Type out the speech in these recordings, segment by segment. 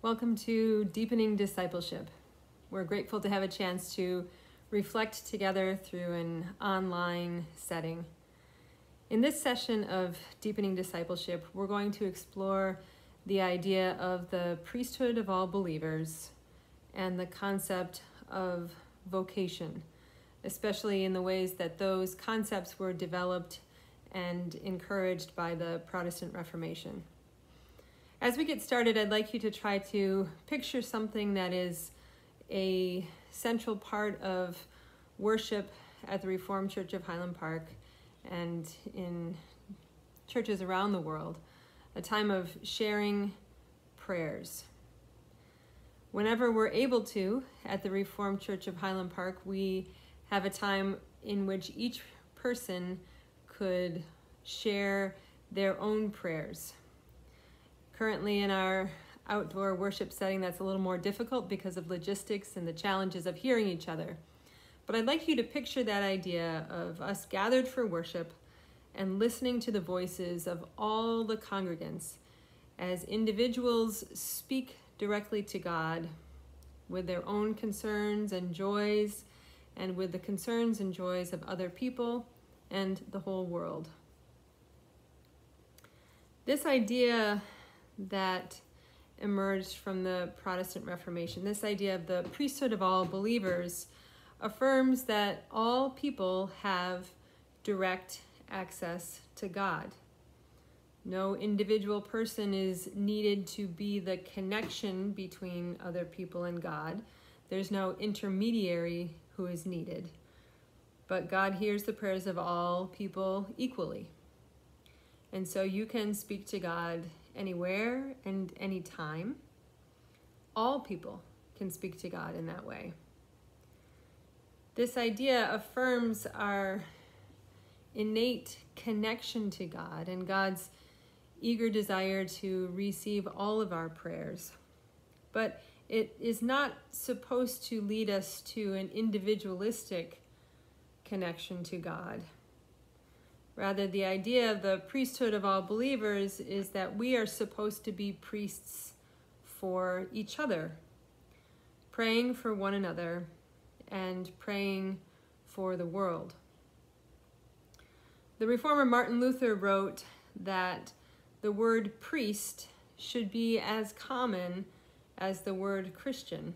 Welcome to Deepening Discipleship. We're grateful to have a chance to reflect together through an online setting. In this session of Deepening Discipleship, we're going to explore the idea of the priesthood of all believers and the concept of vocation, especially in the ways that those concepts were developed and encouraged by the Protestant Reformation. As we get started, I'd like you to try to picture something that is a central part of worship at the Reformed Church of Highland Park and in churches around the world, a time of sharing prayers. Whenever we're able to, at the Reformed Church of Highland Park, we have a time in which each person could share their own prayers. Currently in our outdoor worship setting, that's a little more difficult because of logistics and the challenges of hearing each other. But I'd like you to picture that idea of us gathered for worship and listening to the voices of all the congregants as individuals speak directly to God with their own concerns and joys and with the concerns and joys of other people and the whole world. This idea that emerged from the Protestant Reformation, this idea of the priesthood of all believers, affirms that all people have direct access to God. No individual person is needed to be the connection between other people and God. There's no intermediary who is needed. But God hears the prayers of all people equally. And so you can speak to God anywhere and anytime. All people can speak to God in that way. This idea affirms our innate connection to God and God's eager desire to receive all of our prayers. But it is not supposed to lead us to an individualistic connection to God. Rather, the idea of the priesthood of all believers is that we are supposed to be priests for each other, praying for one another and praying for the world. The reformer Martin Luther wrote that the word priest should be as common as the word Christian,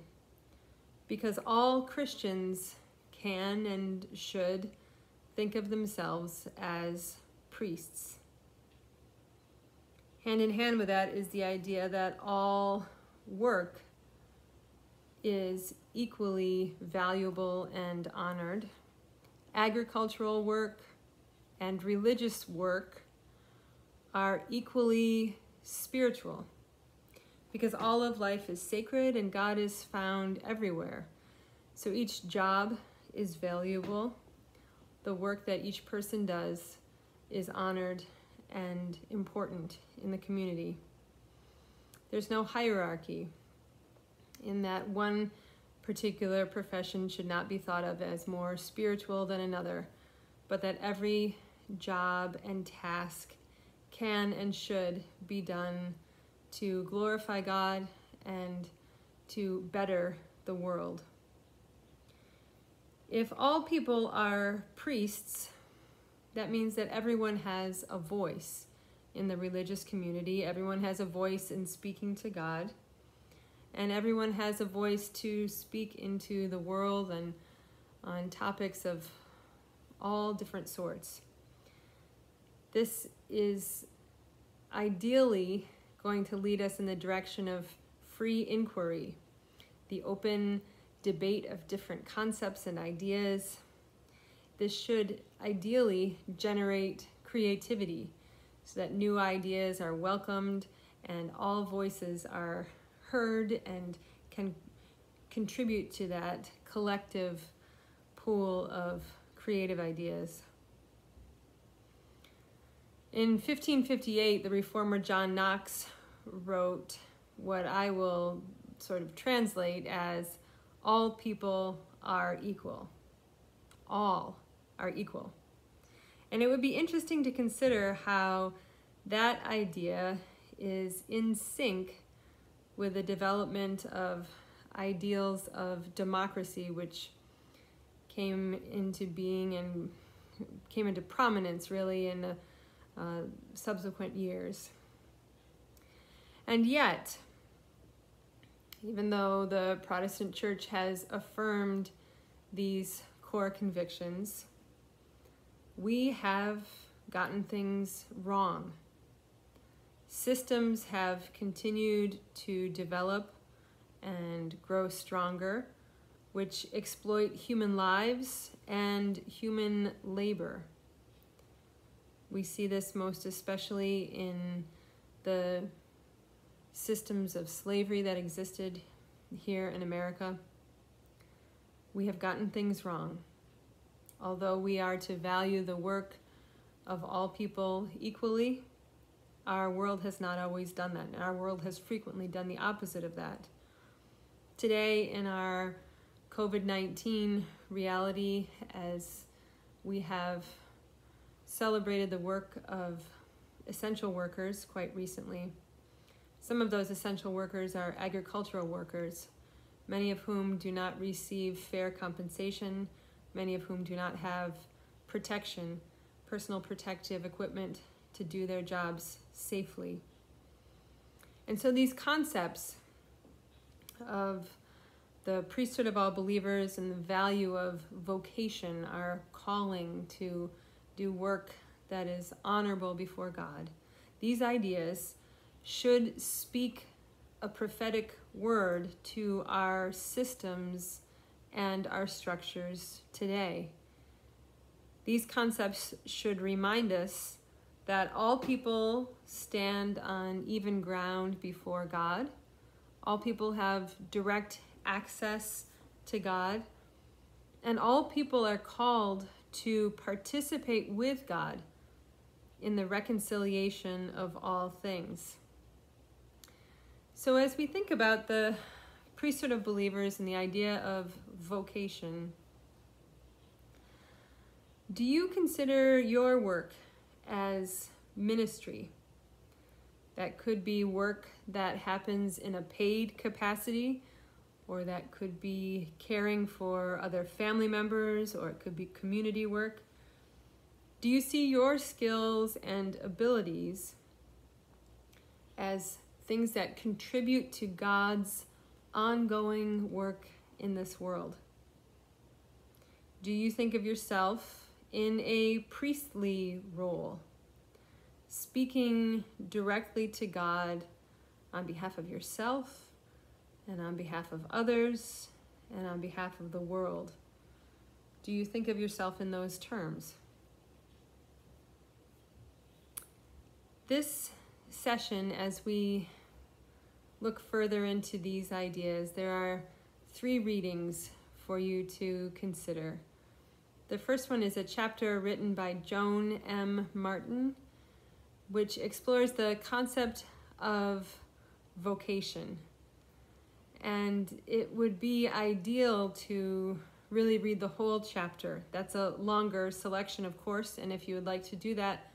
because all Christians can and should think of themselves as priests. Hand in hand with that is the idea that all work is equally valuable and honored. Agricultural work and religious work are equally spiritual because all of life is sacred and God is found everywhere. So each job is valuable. The work that each person does is honored and important in the community. There's no hierarchy in that one particular profession should not be thought of as more spiritual than another, but that every job and task can and should be done to glorify God and to better the world. If all people are priests, that means that everyone has a voice in the religious community. Everyone has a voice in speaking to God. And everyone has a voice to speak into the world and on topics of all different sorts. This is ideally going to lead us in the direction of free inquiry, the open debate of different concepts and ideas. This should ideally generate creativity so that new ideas are welcomed and all voices are heard and can contribute to that collective pool of creative ideas. In 1558, the reformer John Knox wrote what I will sort of translate as all people are equal. All are equal. And it would be interesting to consider how that idea is in sync with the development of ideals of democracy, which came into being and came into prominence really in subsequent years. And yet, even though the Protestant Church has affirmed these core convictions, we have gotten things wrong. Systems have continued to develop and grow stronger, which exploit human lives and human labor. We see this most especially in the systems of slavery that existed here in America. We have gotten things wrong. Although we are to value the work of all people equally, our world has not always done that. Our world has frequently done the opposite of that. Today, in our COVID-19 reality, as we have celebrated the work of essential workers quite recently, some of those essential workers are agricultural workers, many of whom do not receive fair compensation, many of whom do not have protection, personal protective equipment to do their jobs safely. And so these concepts of the priesthood of all believers and the value of vocation, our calling to do work that is honorable before God, these ideas should speak a prophetic word to our systems and our structures today. These concepts should remind us that all people stand on even ground before God. All people have direct access to God, and all people are called to participate with God in the reconciliation of all things. So as we think about the priesthood of believers and the idea of vocation, do you consider your work as ministry? That could be work that happens in a paid capacity, or that could be caring for other family members, or it could be community work. Do you see your skills and abilities as things that contribute to God's ongoing work in this world? Do you think of yourself in a priestly role, speaking directly to God on behalf of yourself and on behalf of others and on behalf of the world? Do you think of yourself in those terms? This session, as we look further into these ideas, there are 3 readings for you to consider. The first one is a chapter written by Joan M. Martin, which explores the concept of vocation. And it would be ideal to really read the whole chapter. That's a longer selection, of course, and if you would like to do that,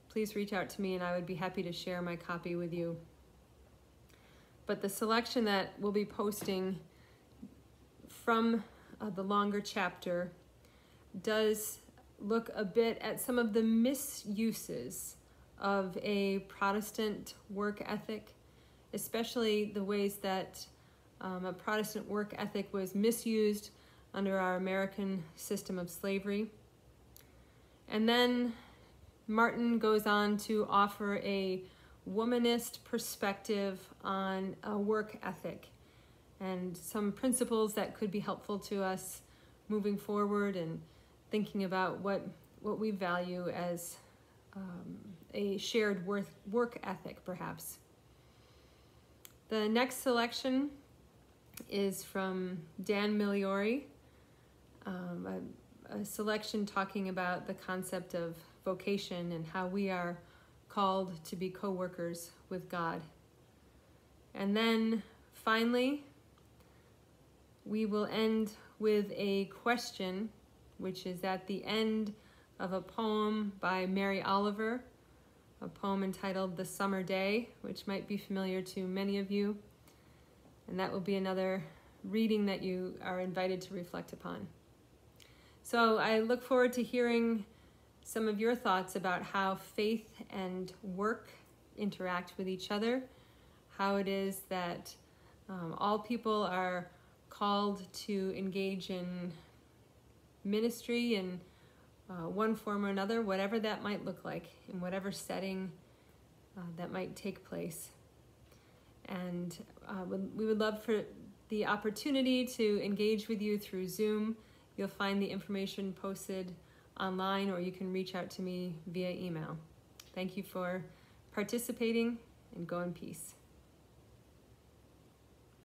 please reach out to me and I would be happy to share my copy with you. But the selection that we'll be posting from the longer chapter does look a bit at some of the misuses of a Protestant work ethic, especially the ways that a Protestant work ethic was misused under our American system of slavery. And then Martin goes on to offer a womanist perspective on a work ethic and some principles that could be helpful to us moving forward and thinking about what we value as a shared work ethic, perhaps. The next selection is from Dan Migliori, a selection talking about the concept of vocation and how we are called to be co-workers with God. And then finally, we will end with a question, which is at the end of a poem by Mary Oliver, a poem entitled The Summer Day, which might be familiar to many of you. And that will be another reading that you are invited to reflect upon. So I look forward to hearing some of your thoughts about how faith and work interact with each other, how it is that all people are called to engage in ministry in one form or another, whatever that might look like, in whatever setting that might take place. And we would love for the opportunity to engage with you through Zoom. You'll find the information posted online, or you can reach out to me via email. Thank you for participating, and go in peace.